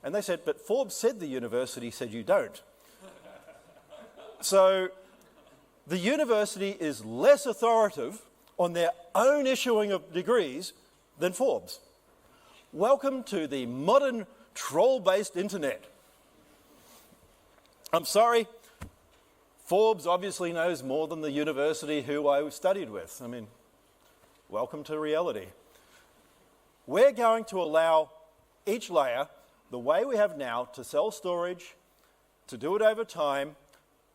And they said, but Forbes said the university said you don't. So the university is less authoritative on their own issuing of degrees than Forbes. Welcome to the modern troll-based internet. I'm sorry, Forbes obviously knows more than the university who I studied with. I mean, welcome to reality. We're going to allow each layer, the way we have now, to sell storage, to do it over time,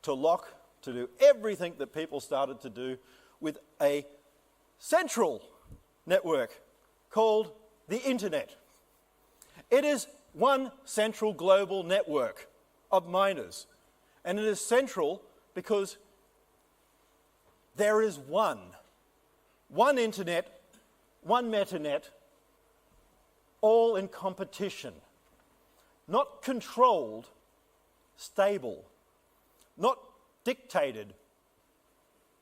to lock, to do everything that people started to do with a central network called the internet. It is one central global network of miners, and it is central because there is one internet, one Metanet, all in competition, not controlled, stable, not dictated,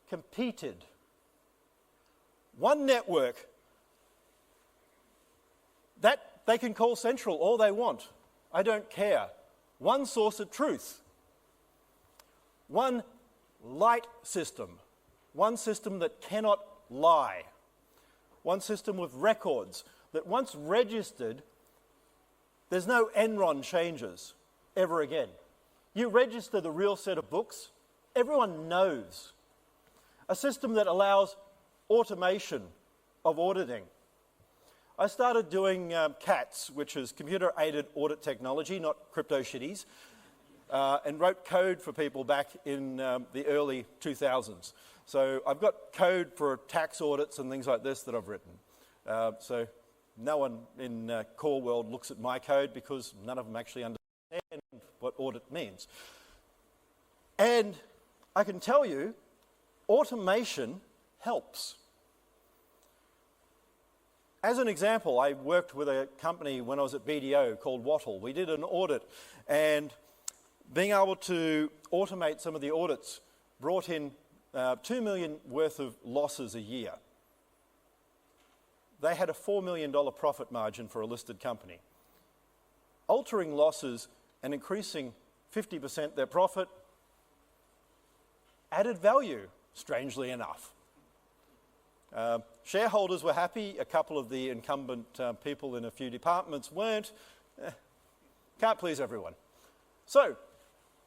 competed. One network that they can call central all they want. I don't care. One source of truth. One light system. One system that cannot lie. One system with records that once registered, there's no Enron changes ever again. You register the real set of books, everyone knows. A system that allows automation of auditing. I started doing CATS, which is computer-aided audit technology, not crypto shitties, and wrote code for people back in the early 2000s. So I've got code for tax audits and things like this that I've written. So no one in core world looks at my code because none of them actually understand what audit means. And I can tell you, automation helps. As an example, I worked with a company when I was at BDO called Wattle. We did an audit, and being able to automate some of the audits brought in $2 million worth of losses a year. They had a $4 million profit margin for a listed company. Altering losses and increasing 50% their profit added value, strangely enough. Shareholders were happy. A couple of the incumbent people in a few departments weren't. Can't please everyone. So,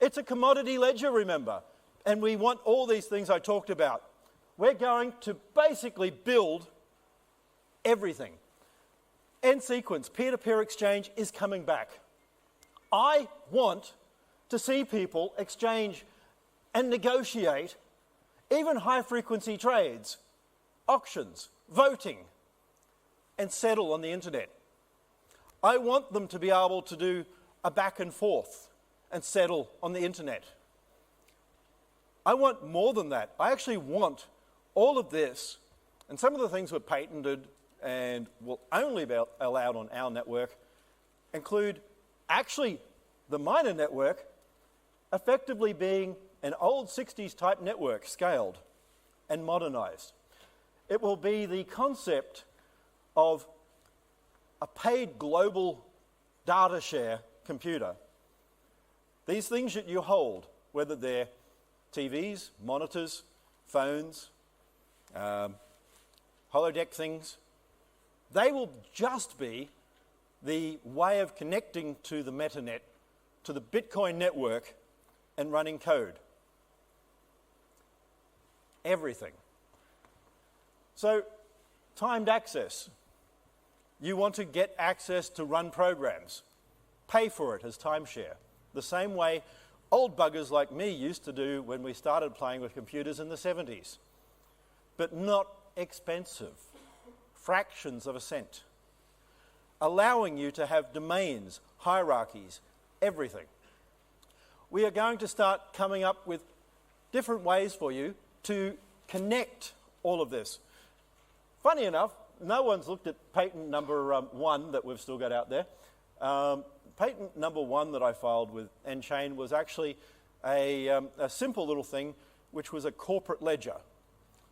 it's a commodity ledger, remember, and we want all these things I talked about. We're going to basically build everything. End sequence, peer-to-peer exchange is coming back. I want to see people exchange and negotiate even high-frequency trades, auctions, voting, and settle on the internet. I want them to be able to do a back and forth and settle on the internet. I want more than that. I actually want all of this, and some of the things were patented and will only be allowed on our network, include actually the miner network effectively being an old 60s type network, scaled and modernized. It will be the concept of a paid global data share computer. These things that you hold, whether they're TVs, monitors, phones, holodeck things, they will just be the way of connecting to the Metanet, to the Bitcoin network, and running code. Everything. So, timed access. You want to get access to run programs. Pay for it as timeshare. The same way old buggers like me used to do when we started playing with computers in the 70s. But not expensive. Fractions of a cent. Allowing you to have domains, hierarchies, everything. We are going to start coming up with different ways for you to connect all of this. Funny enough, no one's looked at patent number 1 that we've still got out there. Patent number 1 that I filed with nChain was actually a simple little thing, which was a corporate ledger.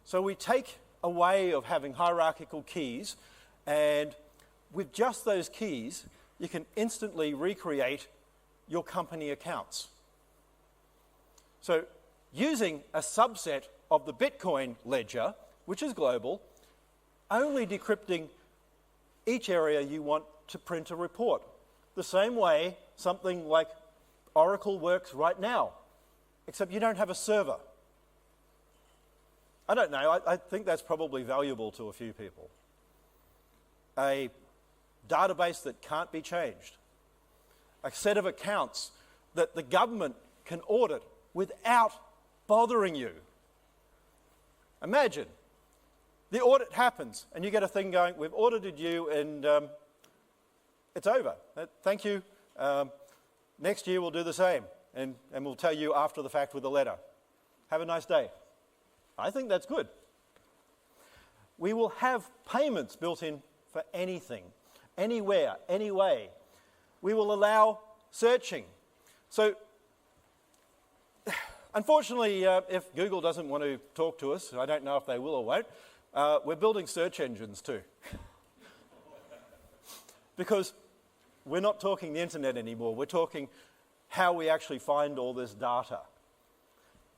So we take a way of having hierarchical keys, and with just those keys, you can instantly recreate your company accounts. So using a subset of the Bitcoin ledger, which is global, only decrypting each area you want to print a report. The same way something like Oracle works right now, except you don't have a server. I don't know, I think that's probably valuable to a few people. A database that can't be changed. A set of accounts that the government can audit without bothering you. Imagine, the audit happens and you get a thing going, we've audited you and it's over. Thank you. Next year we'll do the same and we'll tell you after the fact with a letter. Have a nice day. I think that's good. We will have payments built in for anything, anywhere, any way. We will allow searching. So, unfortunately, if Google doesn't want to talk to us, I don't know if they will or won't, we're building search engines too. Because we're not talking the internet anymore, we're talking how we actually find all this data.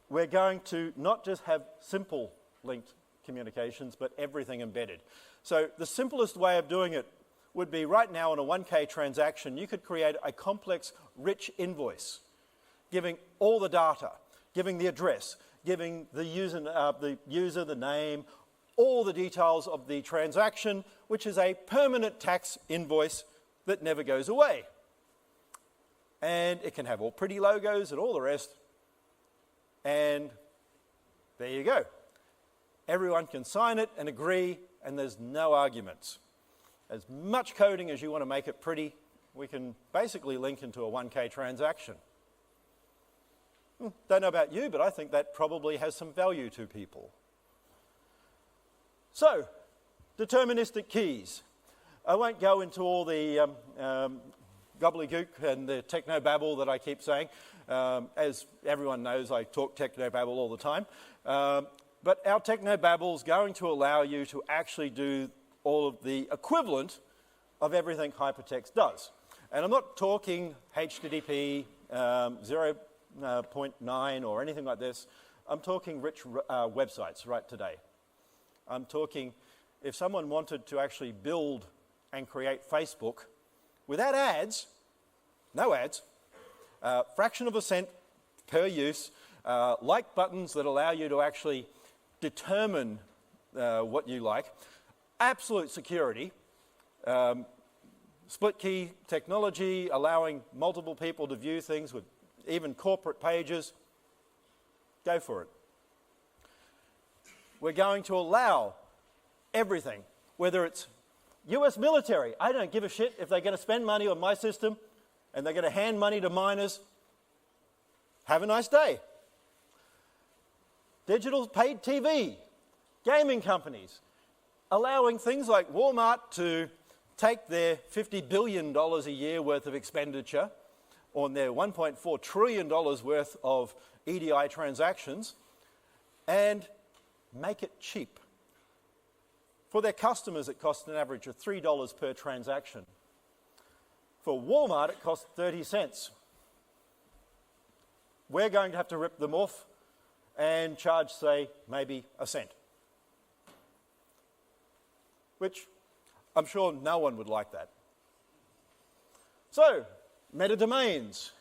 We're going to not just have simple linked communications, but everything embedded. So the simplest way of doing it would be right now on a 1K transaction, you could create a complex, rich invoice, giving all the data, giving the address, giving the user, the name, all the details of the transaction, which is a permanent tax invoice that never goes away. And it can have all pretty logos and all the rest. And there you go. Everyone can sign it and agree, and there's no arguments. As much coding as you want to make it pretty, we can basically link into a 1K transaction. Don't know about you, but I think that probably has some value to people. So, deterministic keys. I won't go into all the gobbledygook and the techno-babble that I keep saying. As everyone knows, I talk techno-babble all the time. But our techno-babble is going to allow you to actually do all of the equivalent of everything hypertext does. And I'm not talking HTTP 0.9 or anything like this. I'm talking rich websites right today. I'm talking if someone wanted to actually build and create Facebook without ads, no ads, fraction of a cent per use, like buttons that allow you to actually determine what you like, absolute security, split key technology, allowing multiple people to view things with even corporate pages, go for it. We're going to allow everything, whether it's US military, I don't give a shit if they're going to spend money on my system and they're going to hand money to minors. Have a nice day. Digital paid TV, gaming companies, allowing things like Walmart to take their $50 billion a year worth of expenditure on their $1.4 trillion worth of EDI transactions and make it cheap. For their customers, it costs an average of $3 per transaction. For Walmart, it costs 30 cents. We're going to have to rip them off and charge, say, maybe a cent. Which I'm sure no one would like that. So, metadomains.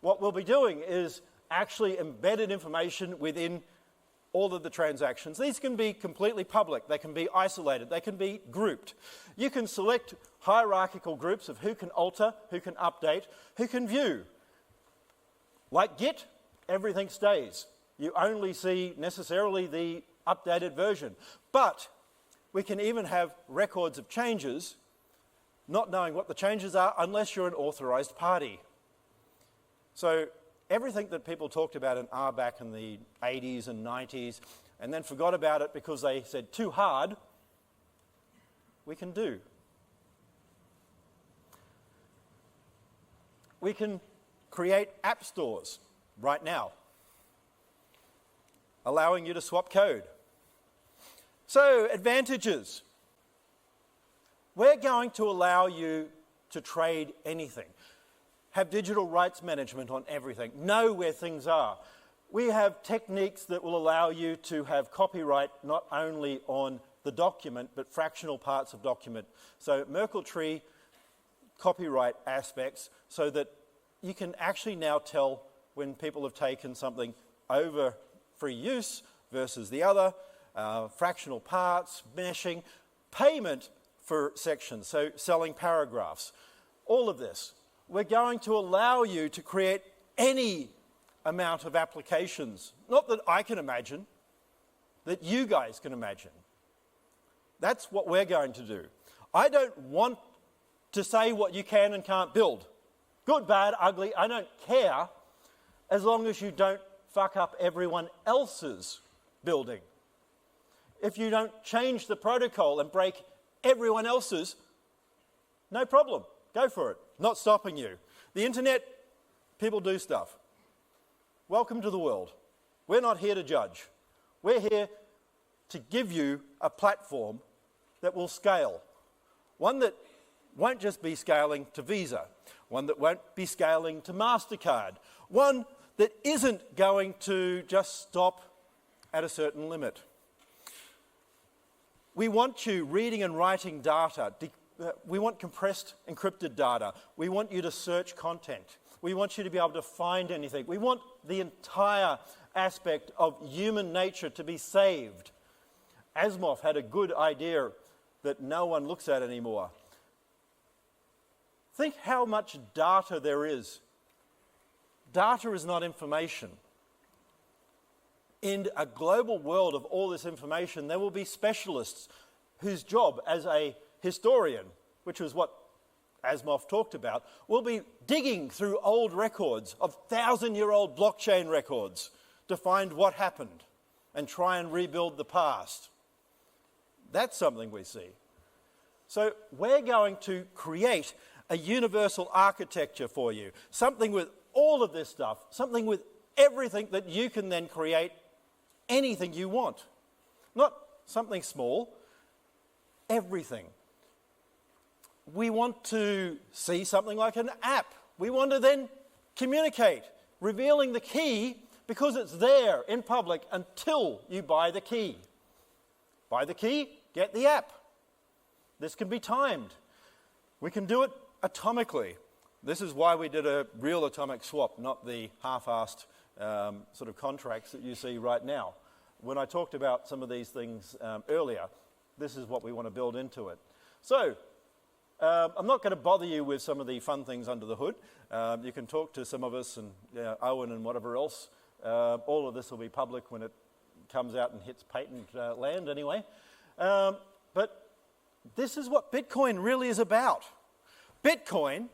What we'll be doing is actually embedded information within all of the transactions. These can be completely public, they can be isolated, they can be grouped. You can select hierarchical groups of who can alter, who can update, who can view. Like Git, everything stays. You only see necessarily the updated version. But we can even have records of changes, not knowing what the changes are unless you're an authorized party. So everything that people talked about in R back in the 80s and 90s and then forgot about it because they said too hard, we can do. We can create app stores right now, allowing you to swap code. So, advantages. We're going to allow you to trade anything. Have digital rights management on everything. Know where things are. We have techniques that will allow you to have copyright not only on the document, but fractional parts of document. So Merkle tree copyright aspects so that you can actually now tell when people have taken something over free use versus the other, fractional parts, meshing, payment for sections, so selling paragraphs. All of this. We're going to allow you to create any amount of applications, not that I can imagine, that you guys can imagine. That's what we're going to do. I don't want to say what you can and can't build. Good, bad, ugly, I don't care, as long as you don't fuck up everyone else's building. If you don't change the protocol and break everyone else's, no problem, go for it. Not stopping you. The internet, people do stuff. Welcome to the world. We're not here to judge. We're here to give you a platform that will scale. One that won't just be scaling to Visa. One that won't be scaling to MasterCard. One that isn't going to just stop at a certain limit. We want you reading and writing data. We want compressed, encrypted data. We want you to search content. We want you to be able to find anything. We want the entire aspect of human nature to be saved. Asimov had a good idea that no one looks at anymore. Think how much data there is. Data is not information. In a global world of all this information, there will be specialists whose job as a historian, which was what Asimov talked about, will be digging through old records of 1,000-year-old blockchain records to find what happened and try and rebuild the past. That's something we see. So we're going to create a universal architecture for you, something with all of this stuff, something with everything that you can then create anything you want. Not something small, everything. We want to see something like an app. We want to then communicate, revealing the key because it's there in public until you buy the key. Buy the key, get the app. This can be timed. We can do it atomically. This is why we did a real atomic swap, not the half-assed sort of contracts that you see right now. When I talked about some of these things earlier, this is what we want to build into it. So, I'm not going to bother you with some of the fun things under the hood. You can talk to some of us and Owen and whatever else. All of this will be public when it comes out and hits patent land anyway. But this is what Bitcoin really is about. Bitcoin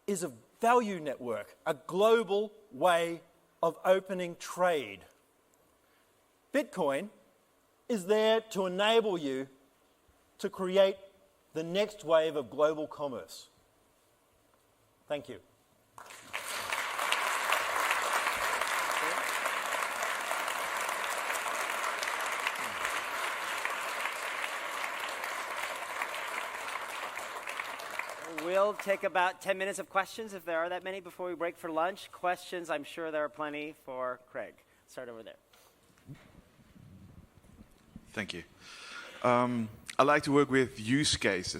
is a value network, a global way of opening trade. Bitcoin is there to enable you to create the next wave of global commerce. Thank you. We'll take about 10 minutes of questions, if there are that many, before we break for lunch. Questions, I'm sure there are plenty for Craig. Start over there. Thank you. I like to work with use cases.